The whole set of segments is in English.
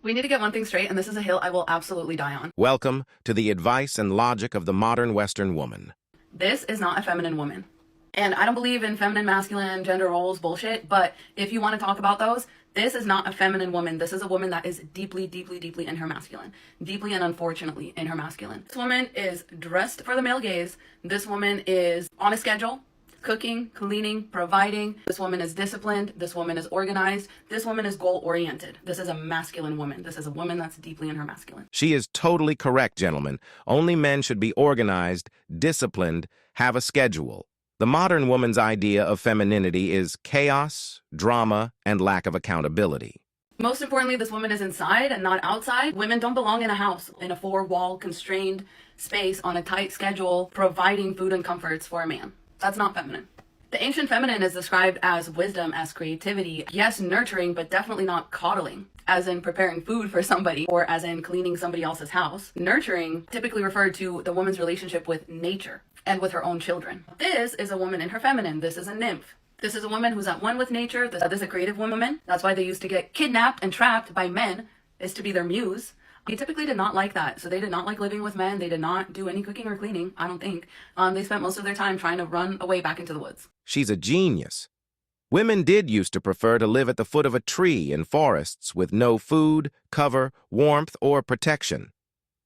We need to get one thing straight, and this is a hill I will absolutely die on. Welcome to the advice and logic of the modern Western woman. This is not a feminine woman. And I don't believe in feminine, masculine, gender roles bullshit, but if you want to talk about those, this is not a feminine woman. This is a woman that is deeply, deeply, deeply in her masculine. Deeply and unfortunately in her masculine. This woman is dressed for the male gaze. This woman is on a schedule. Cooking, cleaning, providing. This woman is disciplined. This woman is organized. This woman is goal-oriented. This is a masculine woman. This is a woman that's deeply in her masculine. She is totally correct, gentlemen. Only men should be organized, disciplined, have a schedule. The modern woman's idea of femininity is chaos, drama, and lack of accountability. Most importantly, this woman is inside and not outside. Women don't belong in a house, in a four-wall constrained space on a tight schedule, providing food and comforts for a man. That's not feminine. The ancient feminine is described as wisdom, as creativity. Yes, nurturing, but definitely not coddling, as in preparing food for somebody or as in cleaning somebody else's house. Nurturing typically referred to the woman's relationship with nature and with her own children. This is a woman in her feminine. This is a nymph. This is a woman who's at one with nature. This is a creative woman. That's why they used to get kidnapped and trapped by men, is to be their muse. He typically did not like that. So they did not like living with men. They did not do any cooking or cleaning, I don't think. They spent most of their time trying to run away back into the woods. She's a genius. Women did used to prefer to live at the foot of a tree in forests with no food, cover, warmth, or protection.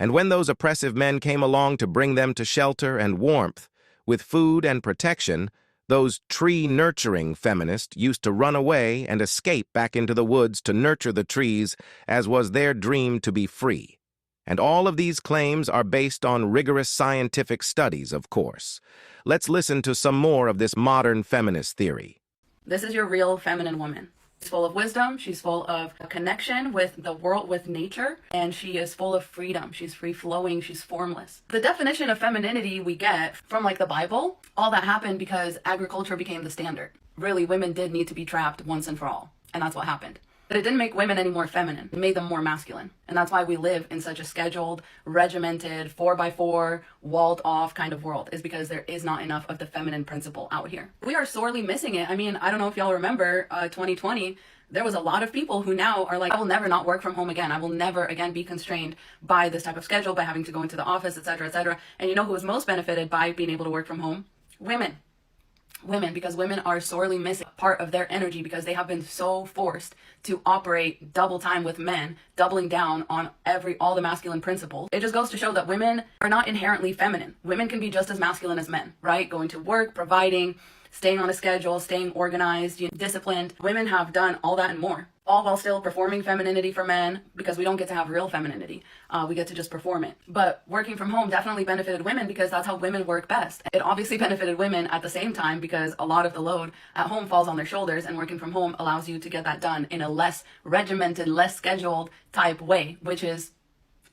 And when those oppressive men came along to bring them to shelter and warmth, with food and protection, those tree-nurturing feminists used to run away and escape back into the woods to nurture the trees, as was their dream to be free. And all of these claims are based on rigorous scientific studies, of course. Let's listen to some more of this modern feminist theory. This is your real feminine woman. She's full of wisdom, she's full of connection with the world, with nature, and she is full of freedom. She's free-flowing, she's formless. The definition of femininity we get from like the Bible, all that happened because agriculture became the standard. Really, women did need to be trapped once and for all, and that's what happened. But it didn't make women any more feminine. It made them more masculine. And that's why we live in such a scheduled, regimented, 4x4, walled off kind of world, is because there is not enough of the feminine principle out here. We are sorely missing it. I mean, I don't know if y'all remember 2020, there was a lot of people who now are like, I will never not work from home again. I will never again be constrained by this type of schedule, by having to go into the office, etc., etc. And you know who was most benefited by being able to work from home? Women. Women, because women are sorely missing part of their energy because they have been so forced to operate double time with men, doubling down on all the masculine principles. It just goes to show that women are not inherently feminine. Women can be just as masculine as men, right? Going to work, providing, staying on a schedule, staying organized, disciplined. Women have done all that and more, all while still performing femininity for men, because we don't get to have real femininity. We get to just perform it. But working from home definitely benefited women because that's how women work best. It obviously benefited women at the same time because a lot of the load at home falls on their shoulders, and working from home allows you to get that done in a less regimented, less scheduled type way, which is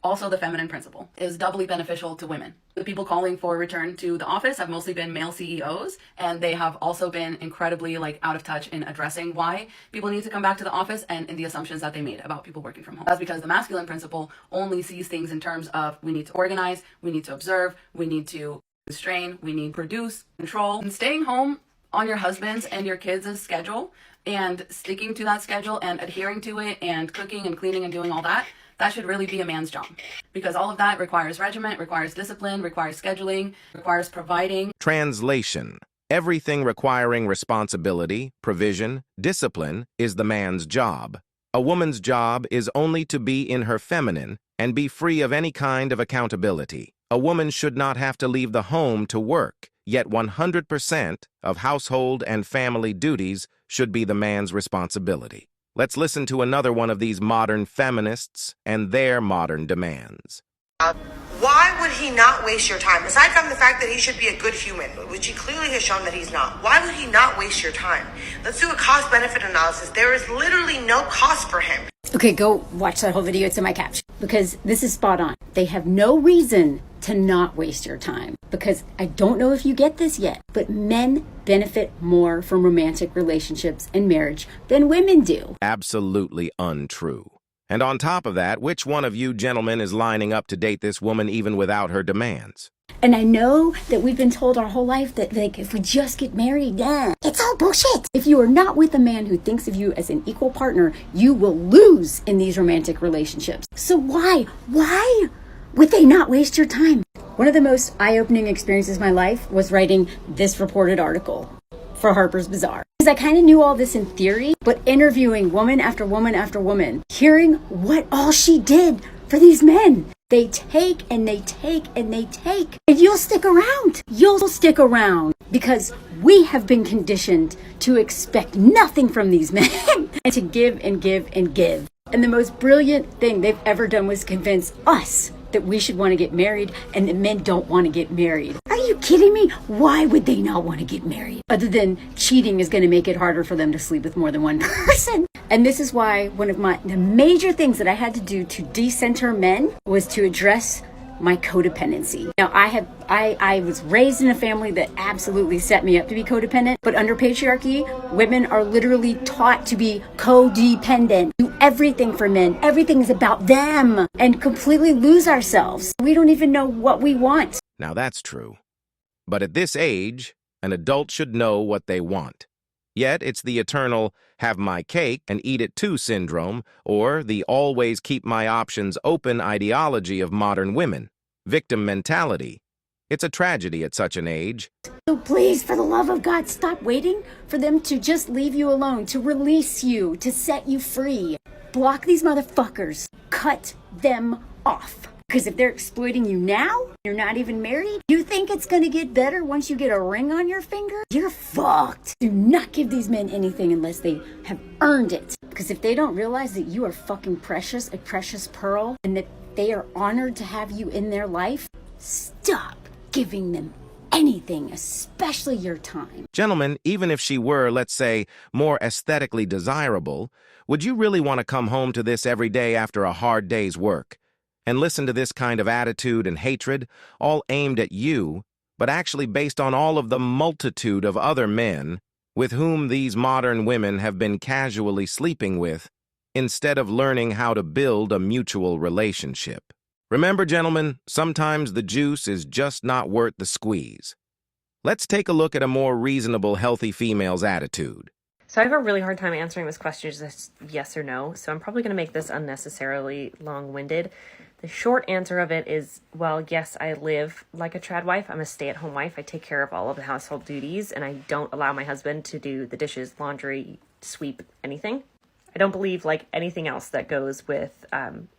also the feminine principle, is doubly beneficial to women. The people calling for return to the office have mostly been male CEOs, and they have also been incredibly out of touch in addressing why people need to come back to the office and in the assumptions that they made about people working from home. That's because the masculine principle only sees things in terms of we need to organize, we need to observe, we need to constrain, we need to produce, control. And staying home on your husband's and your kids' schedule and sticking to that schedule and adhering to it and cooking and cleaning and doing all that, that should really be a man's job, because all of that requires regiment, requires discipline, requires scheduling, requires providing. Translation: everything requiring responsibility, provision, discipline is the man's job. A woman's job is only to be in her feminine and be free of any kind of accountability. A woman should not have to leave the home to work, yet 100% of household and family duties should be the man's responsibility. Let's listen to another one of these modern feminists and their modern demands. Why would he not waste your time? Aside from the fact that he should be a good human, which he clearly has shown that he's not, why would he not waste your time? Let's do a cost-benefit analysis. There is literally no cost for him. Okay, go watch that whole video. It's in my caption. Because this is spot on. They have no reason to not waste your time. Because I don't know if you get this yet, but men benefit more from romantic relationships and marriage than women do. Absolutely untrue. And on top of that, which one of you gentlemen is lining up to date this woman even without her demands? And I know that we've been told our whole life that, like, if we just get married, it's all bullshit. If you are not with a man who thinks of you as an equal partner, you will lose in these romantic relationships. So why would they not waste your time? One of the most eye-opening experiences of my life was writing this reported article for Harper's Bazaar. Because I kind of knew all this in theory, but interviewing woman after woman after woman, hearing what all she did for these men. They take and they take and they take. And you'll stick around. You'll stick around because we have been conditioned to expect nothing from these men and to give and give and give. And the most brilliant thing they've ever done was convince us that we should want to get married and that men don't want to get married. Are you kidding me? Why would they not want to get married? Other than cheating is going to make it harder for them to sleep with more than one person. And this is why one of the major things that I had to do to decenter men was to address my codependency. Now, I was raised in a family that absolutely set me up to be codependent, but under patriarchy, women are literally taught to be codependent. Do everything for men. Everything is about them and completely lose ourselves. We don't even know what we want. Now that's true. But at this age, an adult should know what they want. Yet it's the eternal have my cake and eat it too syndrome, or the always keep my options open ideology of modern women. Victim mentality. It's a tragedy at such an age. So please, for the love of God, stop waiting for them to just leave you alone, to release you, to set you free. Block these motherfuckers. Cut them off. Because if they're exploiting you now, you're not even married, you think it's going to get better once you get a ring on your finger? You're fucked. Do not give these men anything unless they have earned it. Because if they don't realize that you are fucking precious, a precious pearl, and that they are honored to have you in their life, stop giving them anything, especially your time. Gentlemen, even if she were, let's say, more aesthetically desirable, would you really want to come home to this every day after a hard day's work? And listen to this kind of attitude and hatred, all aimed at you, but actually based on all of the multitude of other men with whom these modern women have been casually sleeping with, instead of learning how to build a mutual relationship. Remember, gentlemen, sometimes the juice is just not worth the squeeze. Let's take a look at a more reasonable, healthy female's attitude. So I have a really hard time answering this question just yes or no, so I'm probably going to make this unnecessarily long-winded. The short answer of it is, well, yes, I live like a trad wife. I'm a stay-at-home wife. I take care of all of the household duties, and I don't allow my husband to do the dishes, laundry, sweep, anything. I don't believe like anything else that goes with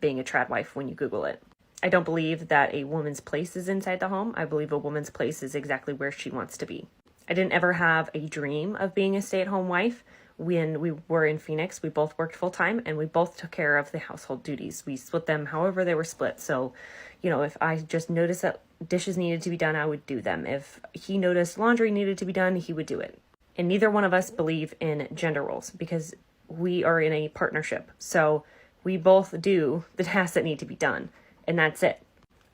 being a trad wife when you Google it. I don't believe that a woman's place is inside the home. I believe a woman's place is exactly where she wants to be. I didn't ever have a dream of being a stay-at-home wife. When we were in Phoenix, we both worked full-time and we both took care of the household duties. We split them however they were split. So, you know, if I just noticed that dishes needed to be done, I would do them. If he noticed laundry needed to be done, he would do it. And neither one of us believe in gender roles because we are in a partnership. So we both do the tasks that need to be done. And that's it.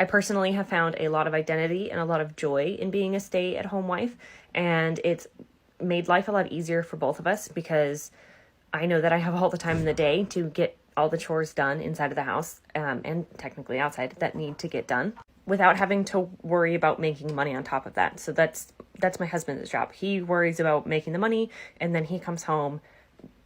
I personally have found a lot of identity and a lot of joy in being a stay-at-home wife. And it's made life a lot easier for both of us because I know that I have all the time in the day to get all the chores done inside of the house and technically outside that need to get done without having to worry about making money on top of that. So that's my husband's job. He worries about making the money and then he comes home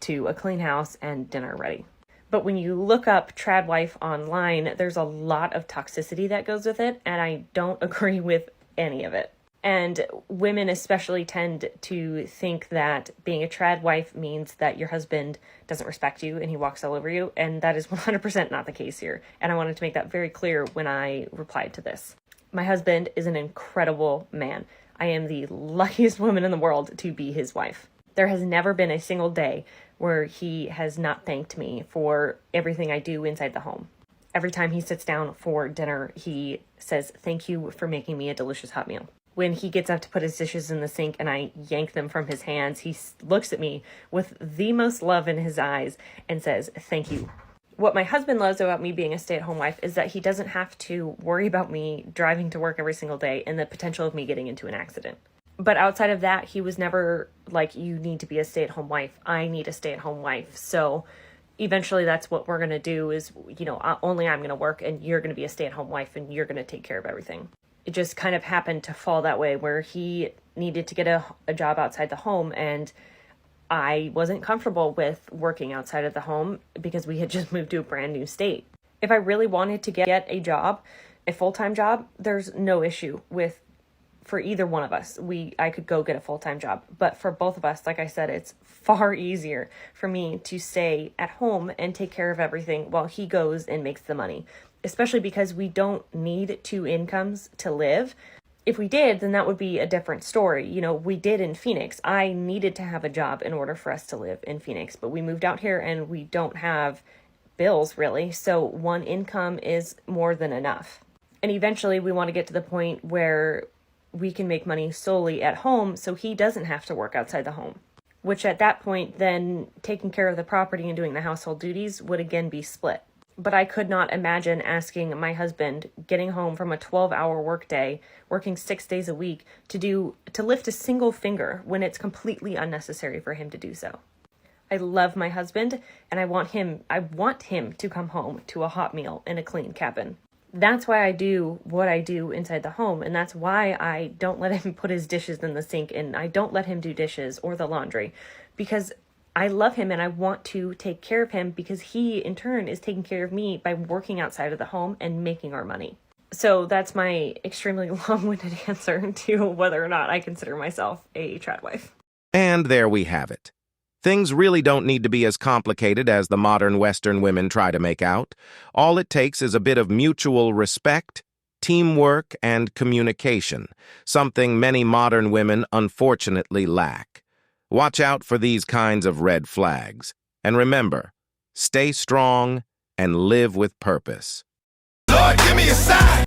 to a clean house and dinner ready. But when you look up trad wife online, there's a lot of toxicity that goes with it, and I don't agree with any of it. And women especially tend to think that being a trad wife means that your husband doesn't respect you and he walks all over you, and that is 100% not the case here. And I wanted to make that very clear when I replied to this. My husband is an incredible man. I am the luckiest woman in the world to be his wife. There has never been a single day where he has not thanked me for everything I do inside the home. Every time he sits down for dinner, he says, "Thank you for making me a delicious hot meal." When he gets up to put his dishes in the sink and I yank them from his hands, he looks at me with the most love in his eyes and says, "Thank you." What my husband loves about me being a stay-at-home wife is that he doesn't have to worry about me driving to work every single day and the potential of me getting into an accident. But outside of that, he was never like, you need to be a stay-at-home wife. I need a stay-at-home wife. So eventually that's what we're going to do is, only I'm going to work and you're going to be a stay-at-home wife and you're going to take care of everything. it just kind of happened to fall that way, where he needed to get a job outside the home, and I wasn't comfortable with working outside of the home because we had just moved to a brand new state. If I really wanted to get a job, a full-time job, there's no issue for either one of us. I could go get a full-time job. But for both of us, like I said, it's far easier for me to stay at home and take care of everything while he goes and makes the money, especially because we don't need two incomes to live. If we did, then that would be a different story. You know, we did in Phoenix. I needed to have a job in order for us to live in Phoenix, but we moved out here and we don't have bills really. So one income is more than enough. And eventually we want to get to the point where we can make money solely at home so he doesn't have to work outside the home, which at that point, then taking care of the property and doing the household duties would again be split. But I could not imagine asking my husband, getting home from a 12-hour workday, working 6 days a week, to lift a single finger when it's completely unnecessary for him to do so. I love my husband, and I want him to come home to a hot meal in a clean cabin. That's why I do what I do inside the home, and that's why I don't let him put his dishes in the sink, and I don't let him do dishes or the laundry, because I love him and I want to take care of him, because he in turn is taking care of me by working outside of the home and making our money. So that's my extremely long-winded answer to whether or not I consider myself a trad wife. And there we have it. Things really don't need to be as complicated as the modern Western women try to make out. All it takes is a bit of mutual respect, teamwork, and communication, something many modern women unfortunately lack. Watch out for these kinds of red flags. And remember, stay strong and live with purpose. Lord, give me a sign.